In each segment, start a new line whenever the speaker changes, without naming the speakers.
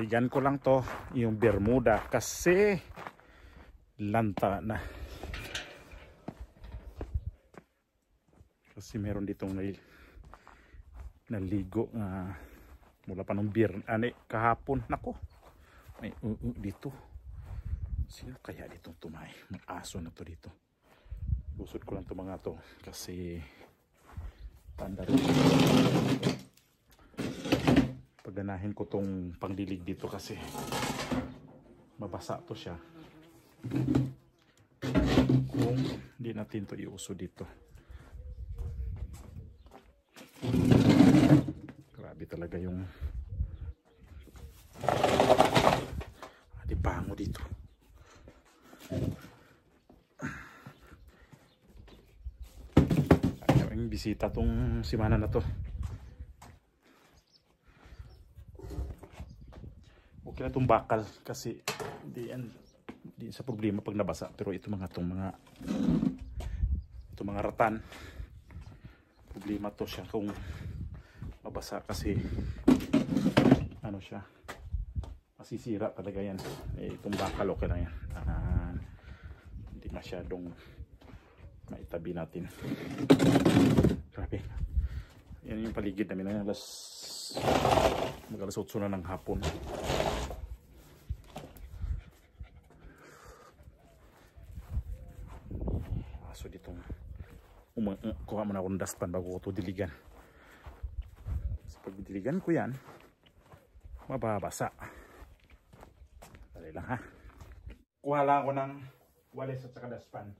diligan ko lang to, yung Bermuda, kasi lanta na. Kasi meron ditong naligo mula pa nung kahapon. Nako, may dito. Sino kaya ditong tumay? May aso na to dito. Busod ko lang to mga to kasi tanda rin. Paganahin ko tong pangdilig dito kasi mabasa to siya. Kung hindi natin to iuso dito. Grabe talaga yung di bango dito. Yung bisita tong simana na to. Okay na tong bakal kasi di sa problema pag nabasa, pero ito mga ratan, problema to siya kung mabasa kasi ano siya, masisira talaga yan. Itong bakal okay lang yan, hindi masyadong maitabi natin. Grabe, yan yung paligid namin na mag-alas 8 na ng hapon. So ditong kuha mo na akong dustpan bago ko ito diligan. So pag diligan ko yan, mababasa. Dali lang ha. Kuha lang ako ng walis at saka dustpan.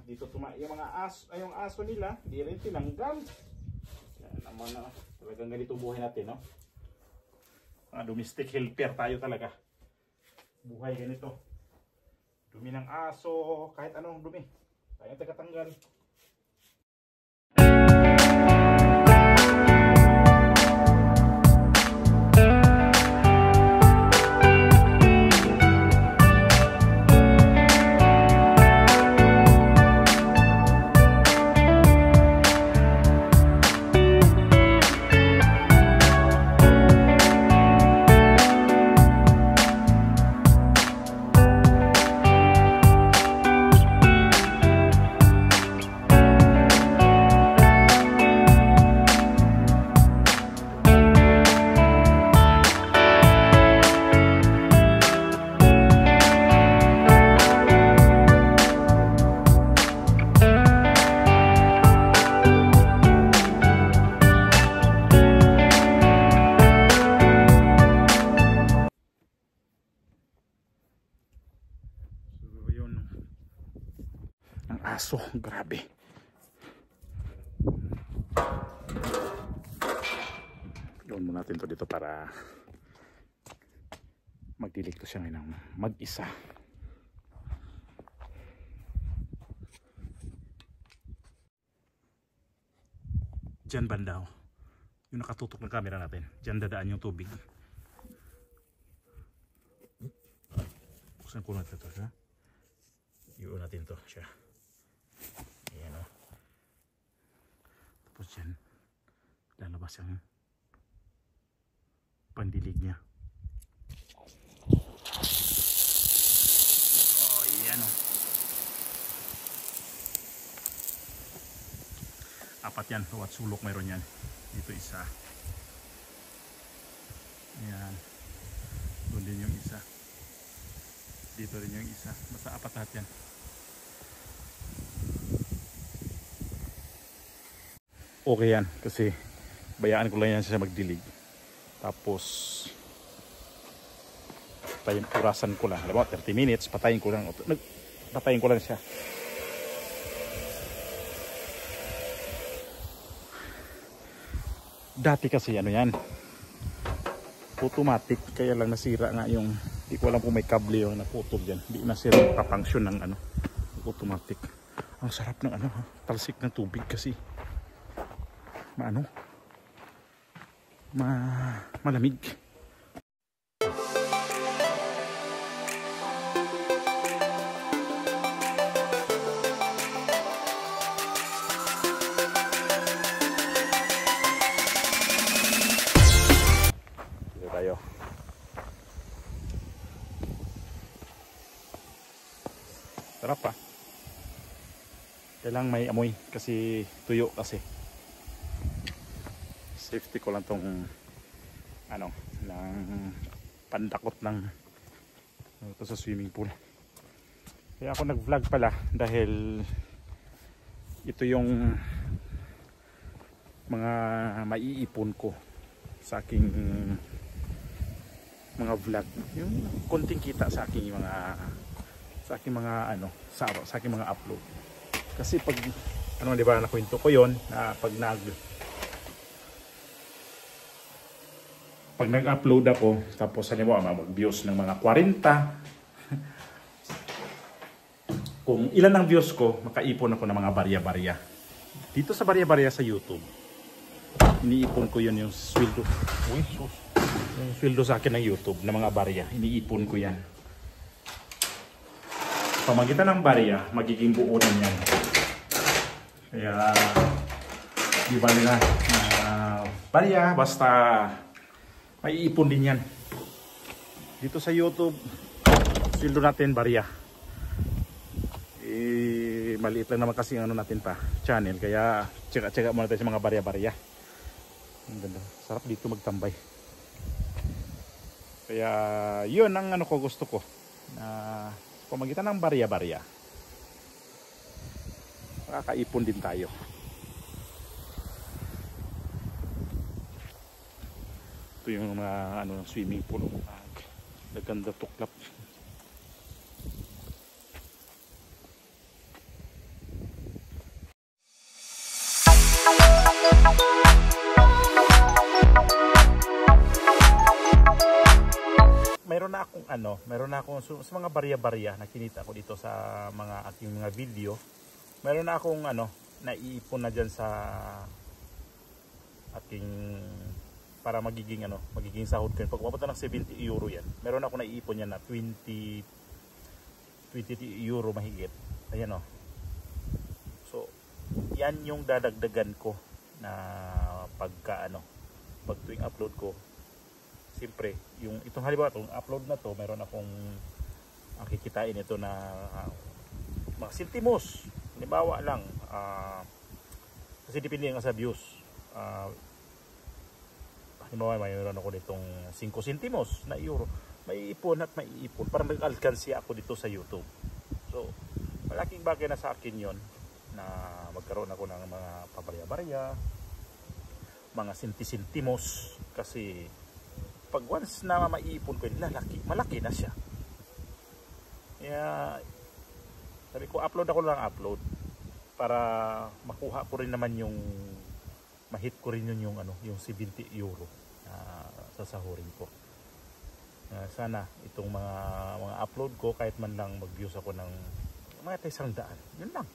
Dito yung mga aso nila, di rin tinanggal. Yan naman na talagang ganito buhay natin, no? Mga domestic helper tayo talaga. Buhay ganito. Dumi ng aso, kahit anong dumi, tayo tagatanggal. Aso, grabe. Iwan mo natin to dito para magdilig to siya ngayon mag-isa. Diyan bandaw yung nakatutok ng camera natin, diyan dadaan yung tubig. Buksan ko natin to siya. Iwan natin to siya. Ayan o. Tapos dyan lalabas ang pandilig niya. Oh, ayan o. Apat yan, bawat sulok mayroon yan. Dito isa, Ayan. Doon din yung isa. Dito rin yung isa. Basta apat lahat yan. Okay yan. Kasi bayaan ko lang yan siya magdilig. Tapos orasan ko lang. Alam mo, 30 minutes. Patayin ko lang. Patayin ko lang siya. Dati kasi ano yan, automatic, kaya lang nasira nga yung, di ko alam kung may kable yung naputol dyan, di nasira yung kapangsyon ng ano, automatic. Ang sarap ng ano, talsik ng tubig kasi malamig. Tayo. Sarap pa. Kailangan may amoy kasi tuyo kasi. Safety ko lang tong ano, ng pandakot ng ito sa swimming pool. Kaya ako nag-vlog pala dahil ito yung mga maiipon ko sa aking mga vlog, yung konting kita sa aking mga ano, sa aking mga upload. Kasi pag ano, di ba, nakwento ko yon na pag nag-upload ako, tapos halimbawa mag-views ng mga 40, kung ilan ang views ko, makaipon ako ng mga barya-barya dito sa barya-barya sa YouTube. Iniipon ko yun, yung sweldo. Yung sweldo sa akin ng YouTube na mga barya, iniipon ko yan. Pamagitan ng barya, magiging buonan yan. Kaya di ba nila barya, basta maiipon din yan. Dito sa YouTube, sweldo natin barya. Maliit lang naman kasi ano natin pa, channel. Kaya tsaka muna tayo sa mga barya-barya. Ang ganda. Sarap dito magtambay. Kaya yun ang ano ko, gusto ko na pamagitan ng barya-barya makakaipon din tayo. Ito yung mga ano, swimming pool, naganda tuklap. Meron na akong sa mga barya-barya na kinita ko dito sa mga aking mga video. Meron na akong ano, naiipon na diyan sa aking para magiging ano, magiging sahod ko. Pag pumunta ng 70 euro yan. Meron ako naiipon yan na 20 euro mahigit. Ayan oh. So, yan yung dadagdagan ko na pagka ano, pag tuwing upload ko. Siyempre, yung itong halimbawa, itong upload na to, meron akong kikitain ito na mga sentimos. Halimbawa lang, kasi depende nga sa views. Halimbawa, mayroon ako ditong 5 sentimos na euro. May ipon at may ipon. Para mag-alkansya ako dito sa YouTube. So, malaking bagay na sa akin yon na magkaroon ako ng mga pabarya-barya, mga sentimos. Kasi pag once na maiipon ko yun, malaki na siya. Kaya sabi ko, upload ako lang upload para makuha ko rin naman yung mahit ko rin yun yung ano, yung 70 euro sasahurin ko. Sana itong mga upload ko, kahit man lang mag-views ako ng mga 100, yun lang.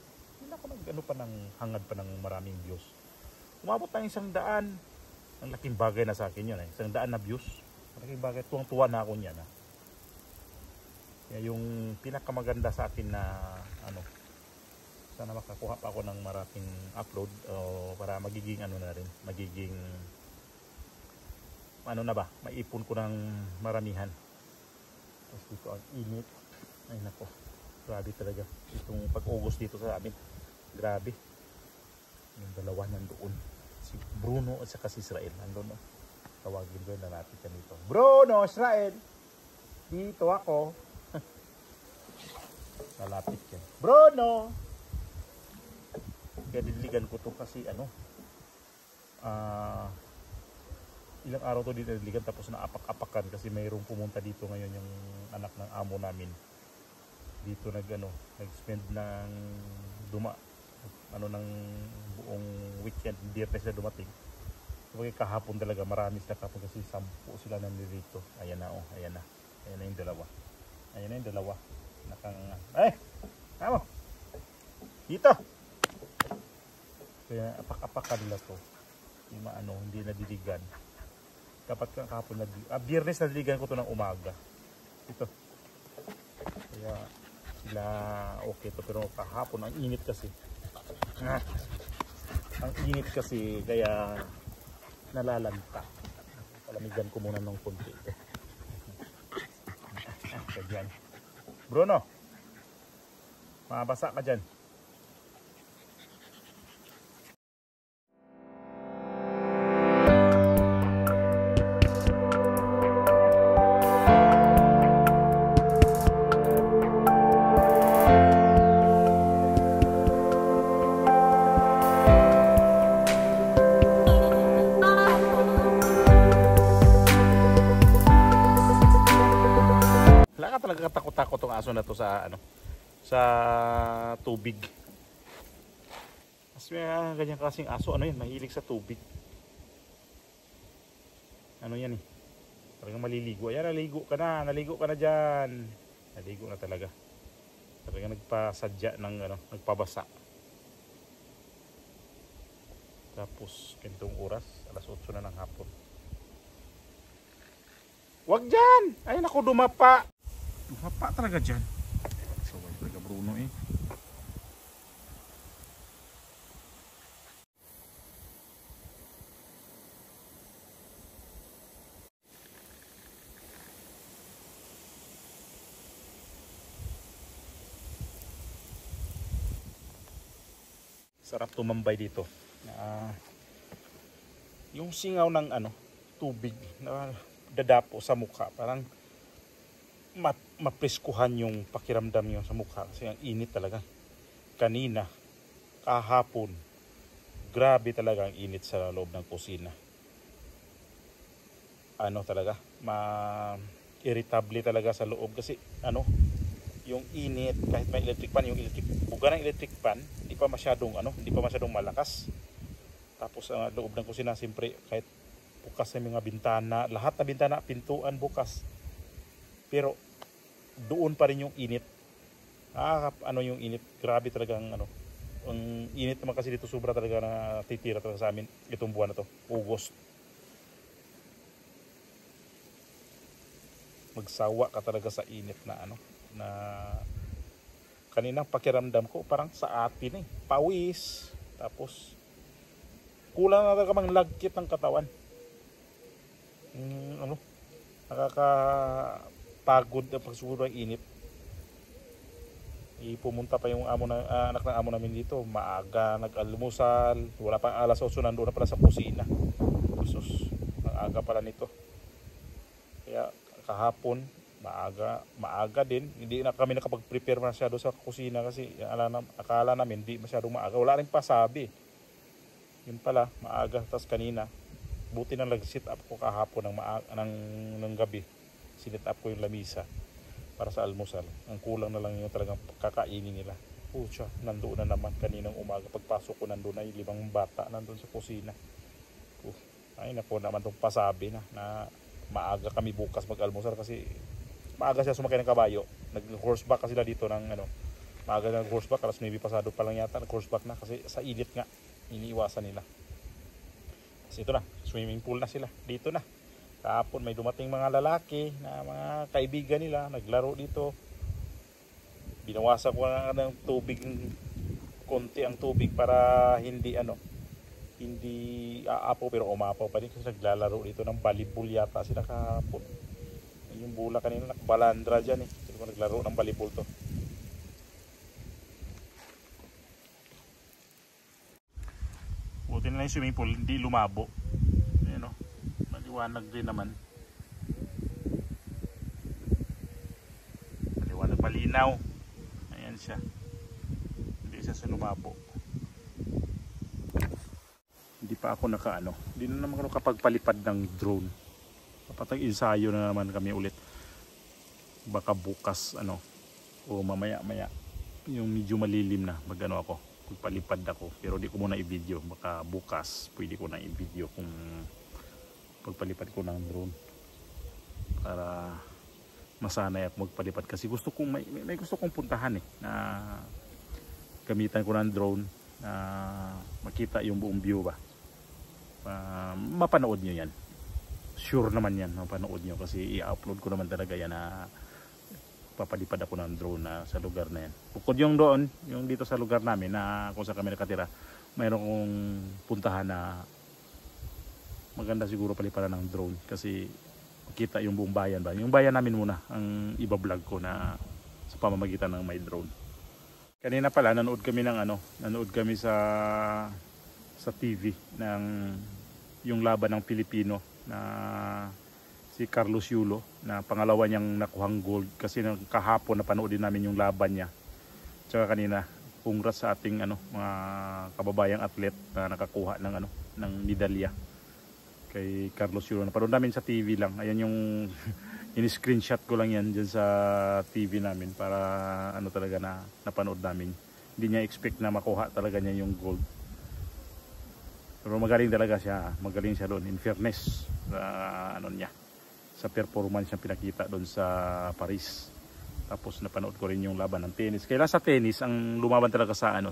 Yun ako mag-ano pa ng hangad pa ng maraming views. Umabot ng 100, ang laking bagay na sa akin yun 100 na views. Malaking bagay, tuwang-tuwa na ako niyan. Kaya yung pinakamaganda sa akin na ano, sana makakuha pa ako ng maraming upload para magiging ano na rin, magiging ano na ba, maipon ko ng maramihan. Tapos dito ang init. Ay nako, grabe talaga. Itong pag-August dito sa amin, grabe. Yung dalawa nandoon. Si Bruno at saka si Israel nandoon. Tawagin ko na natin ka nito. Bruno, Israel! Dito ako. Nalapit yan. Bruno! Kaya diligan ko to kasi ano, ilang araw to dito diligan tapos naapak-apakan kasi mayroong pumunta dito ngayon yung anak ng amo namin. Dito nag-spend ng ng buong weekend, Biyernes na dumating. Kapag kahapon talaga, marami sila kahapon kasi 10 sila nandito. Ayan na, oh, ayan na. Ayan na yung dalawa. Ayan na yung dalawa. Amo! Dito! Kaya apak-apakan nila to. Hindi nadiligan. Kapag kahapon Biyernes nadiligan ko to ng umaga. Ito. Kaya sila okay to, pero kahapon ang init kasi. Ang init kasi kaya nalalanta. Palamigan ko muna ng konti ito. Dyan. Bruno, mabasa ka dyan. Talaga katakot-takot tong aso na to sa sa tubig. Mas may ganyan kasing aso, mahilig sa tubig. Yan talagang maliligo. Ayan, naligo ka na dyan. Naligo na talaga. Talagang nagpasadya ng nagpabasa. Tapos kentong oras, alas 8 na ng hapon. Wag dyan! Ayun ako, dumapa. Dumapa talaga dyan. So, talaga Bruno eh. Sarap tumambay dito. Yung singaw ng tubig na dadapo sa mukha, parang mapreskuhan yung pakiramdam nyo sa mukha kasi ang init talaga. Kanina, kahapon, grabe talaga ang init sa loob ng kusina. Talaga, irritable talaga sa loob kasi yung init, kahit may electric pan, buga ng electric pan, hindi pa masyadong malakas. Tapos ang loob ng kusina, siyempre kahit bukas na mga bintana, lahat na bintana, pintuan bukas. Pero doon pa rin yung init. Yung init, grabe talaga ang init naman kasi dito, sobra talaga na titira talaga sa amin itong buwan na to, August. Magsawa ka talaga sa init na kaninang pakiramdam ko parang sa atin pawis, tapos kulang na talaga mang lagkit ng katawan. Nakakapagod ang pagsiguro ng init. Pumunta pa yung anak ng amo namin dito, maaga nag-almusal, wala pang alas 8 nandoon na pala sa kusina. Sus, ang aga pala nito. Kaya kahapon maaga din, hindi na kami nakapag-prepare masyado sa kusina kasi akala namin hindi masyadong maaga, wala rin pasabi. Yun pala, maaga. Tapos kanina, buti nang nag-sit up ko kahapon ng gabi. Sinit up ko yung lamisa para sa almusal. Ang kulang na lang yung talagang kakainin nila. Pucha, nandoon na naman kaninang umaga. Pagpasok ko, nandoon na yung 5 bata nandoon sa kusina. Ay napo naman itong pasabi na maaga kami bukas mag-almusal kasi maaga siya sumakay ng kabayo. Nag-horseback kasi sila dito ng maaga na nag-horseback, alas 9 pasado pa lang yata nag-horseback na kasi sa init nga iniiwasan nila. Kasi ito na, swimming pool na sila dito na. Kahapon may dumating mga lalaki na mga kaibigan nila, naglaro dito. Binawasan ko ng tubig, konti ang tubig para hindi hindi aapaw, pero umapaw pa din kasi naglalaro dito ng volleyball yata sila kahapon. Yung bola kanina nakabalandra dyan Sila naglaro ng volleyball to. Buti na lang yung swimming pool, hindi lumabo. maliwanag din naman. Maliwanag, malinaw. Ayan siya. Hindi siya sinumabo. Hindi pa ako hindi na naman ako kapagpalipad ng drone. Kapag ensayo na naman kami ulit. Baka bukas o mamaya yung medyo malilim na ako, magpalipad ako, pero di ko muna i-video. Baka bukas pwede ko na i-video kung pagpalipad ko ng drone para masanay at magpalipad, kasi gusto kong may gusto kong puntahan na gamitan ko ng drone na makita yung buong view ba. Mapanood nyo yan, sure naman yan, mapanood nyo, kasi i-upload ko naman talaga yan na papalipad ako ng drone na sa lugar na yan. Bukod yung doon, yung dito sa lugar namin na kung saan kami nakatira, mayroon kong puntahan na maganda siguro palipadan ng drone, kasi makita yung buong bayan ba. Yung bayan namin muna ang iba-vlog ko na sa pamamagitan ng my drone. Kanina pala nanood kami sa TV ng yung laban ng Pilipino na si Carlos Yulo, na pangalawa niyang nakuhang gold, kasi kahapon napanood din namin yung laban niya. Tsaka kanina, congrats sa ating mga kababayang atlet na nakakuha ng medalya kay Carlos Yulo. Napanood namin sa TV lang. Ayan yung in-screenshot ko lang yan dyan sa TV namin para talaga na napanood namin. Hindi niya expect na makuha talaga niya yung gold. Pero magaling talaga siya. Magaling siya doon, in fairness sa niya, sa performance niya pinakita doon sa Paris. Tapos napanood ko rin yung laban ng tennis. Kaya sa tennis ang lumaban talaga sa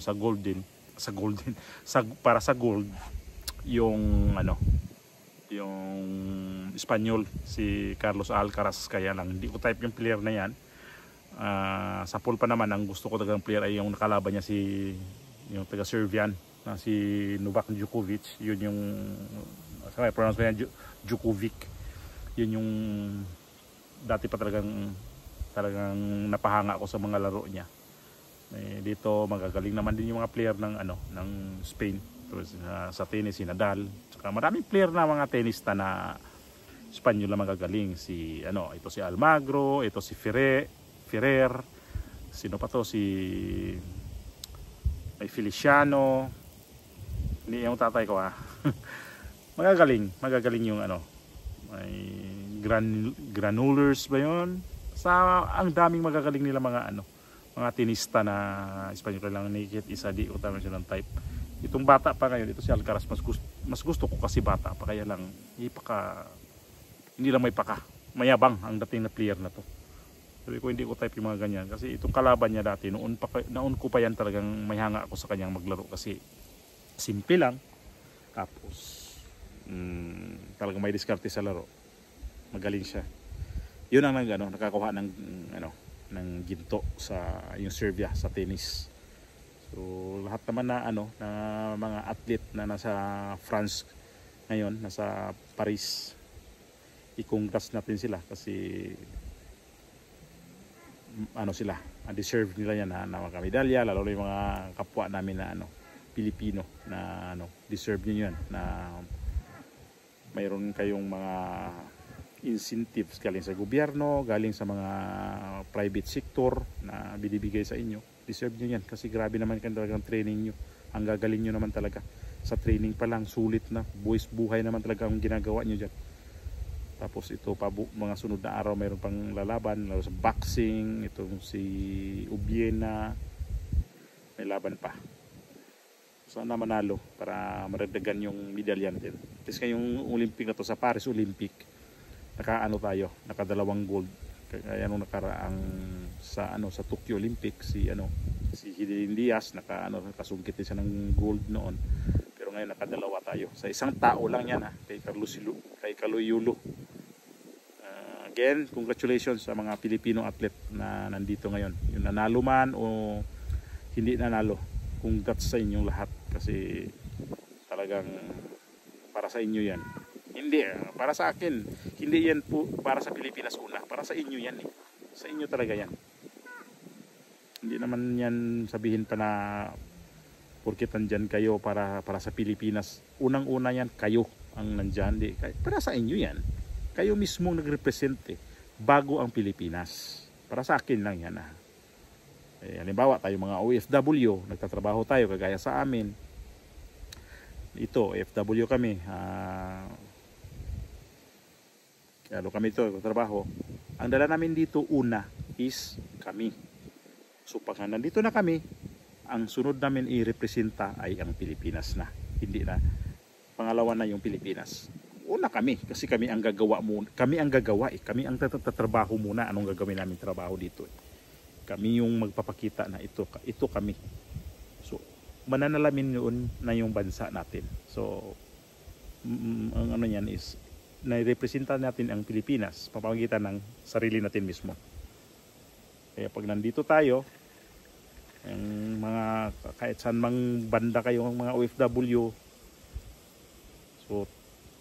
para sa gold yung yung Espanyol, si Carlos Alcaraz. Kaya lang hindi ko type yung player na yan. Sa pool pa naman, ang gusto ko talagang player ay yung nakalaban niya, yung taga Serbian na si Novak Djokovic. Yun yung pronounce ko yan, Djokovic. Yun yung dati pa talagang napahanga ako sa mga laro niya. Dito magagaling naman din yung mga player ng Spain. Sa tennis, si Nadal. Saka maraming player na mga tenista na Espanyol na magagaling. Ito si Almagro, ito si Ferrer, sino pa to, may Feliciano. Hindi yung tatay ko magagaling yung may Granulars ba yun? Ang daming magagaling nila mga tenista na Espanyol lang. Nakikita isa di utama siya ng type. Itong bata pa ngayon, ito si Alcaraz, mas gusto ko kasi bata pa, kaya lang hindi lang mayabang ang dating na player na to. Sabi ko hindi ko type yung mga ganyan, kasi itong kalaban niya dati noon ko pa yan, talagang may hanga ako sa kanyang maglaro, kasi simple lang, tapos talagang may diskarte sa laro, magaling siya. Yun ang nakakuha ng ginto sa yung Serbia sa tennis. So lahat naman na mga athlete na nasa France ngayon, nasa Paris, i-congrats natin sila, kasi sila, deserve nila yan na makamedalya, lalo na yung mga kapwa namin na Pilipino na deserve niyo yan, na mayroon kayong mga incentives galing sa gobyerno, galing sa mga private sector na binibigay sa inyo. Deserve nyo yan, kasi grabe naman talagang training nyo. Ang gagaling nyo naman talaga sa training pa lang, sulit na, buhay naman talaga ang ginagawa nyo dyan. Tapos ito pa mga sunod na araw mayroon pang lalaban, lalo sa boxing, itong si Ubiena, may laban pa. Sana manalo para maragdagan yung medalya natin. Kasi ngayong Olympic na to, sa Paris Olympic, nakadalawang gold. Kaya nung nakaraang sa Tokyo Olympics, si Hidilyn Diaz nakasungkit din siya ng gold noon. Pero ngayon nakadalawa tayo. Sa isang tao lang yan, kay Carlos Yulo. Again, congratulations sa mga Pilipino athlete na nandito ngayon. Yung nanalo man o hindi nanalo, congrats sa inyong lahat, kasi talagang para sa inyo yan. Hindi, para sa akin, hindi yan po para sa Pilipinas una, para sa inyo yan sa inyo talaga yan. Hindi naman yan sabihin pa na porket andyan kayo para sa Pilipinas. Unang-una yan kayo, ang nandyan. Para sa inyo yan. Kayo mismong nagrepresente bago ang Pilipinas. Para sa akin lang yan. Halimbawa tayo mga OFW, nagtatrabaho tayo kagaya sa amin. Ito, OFW kami. Kaya kami ito, trabaho. Ang dala namin dito una is kami. So pag nandito na kami, ang sunod namin i-representa ay ang Pilipinas na. Hindi na pangalawa na yung Pilipinas. Una kami kasi kami ang gagawa muna. Kami ang gagawa Kami ang tatrabaho muna. Anong gagawin namin trabaho dito Kami yung magpapakita na ito kami. So mananalamin yun na yung bansa natin. So ang ano yan is nairepresenta natin ang Pilipinas pamamagitan ng sarili natin mismo. Kaya pag nandito tayo, ang mga kahit saan mang banda kayo ng mga OFW, so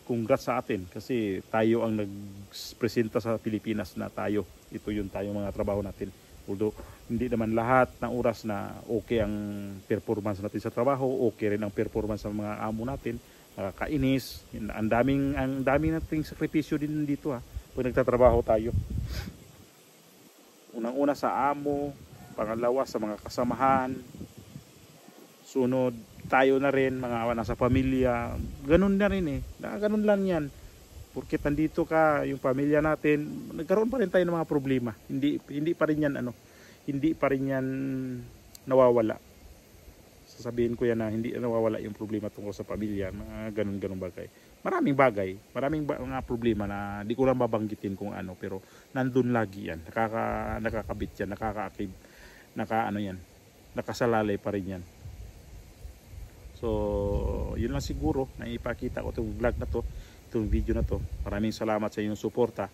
congrats sa atin kasi tayo ang nagpresenta sa Pilipinas na ito yung tayo mga trabaho natin. Although hindi naman lahat ng oras na okay ang performance natin sa trabaho, okay rin ang performance ng mga amo natin, nakakainis, ang daming nating sakripisyo din dito pag nagtatrabaho tayo. Unang-una sa amo, pangalawa sa mga kasamahan, sunod tayo na rin, mga nasa pamilya, ganun na rin ganun lang yan. Porket nandito ka, yung pamilya natin, nagkaroon pa rin tayo ng mga problema. Hindi pa rin yan nawawala. Sasabihin ko yan na hindi nawawala yung problema tungkol sa pamilya, mga ganun bagay. Maraming mga problema na di ko lang babanggitin kung ano, pero nandun lagi yan. Nakakabit yan, nakakaakib, nakasalalay pa rin yan. So, yun lang siguro na ipakita ko itong vlog na to, itong video na to. Maraming salamat sa inyong suporta.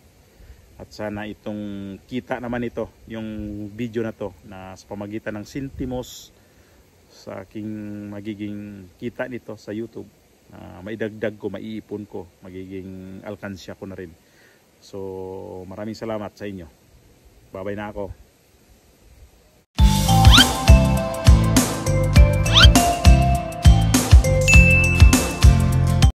At sana itong kita naman ito, yung video na to, na sa pamagitan ng sentimos sa aking magiging kita nito sa YouTube. Maidagdag ko, maiipon ko, magiging alkansya ko na rin. So, maraming salamat sa inyo. Babay na ako.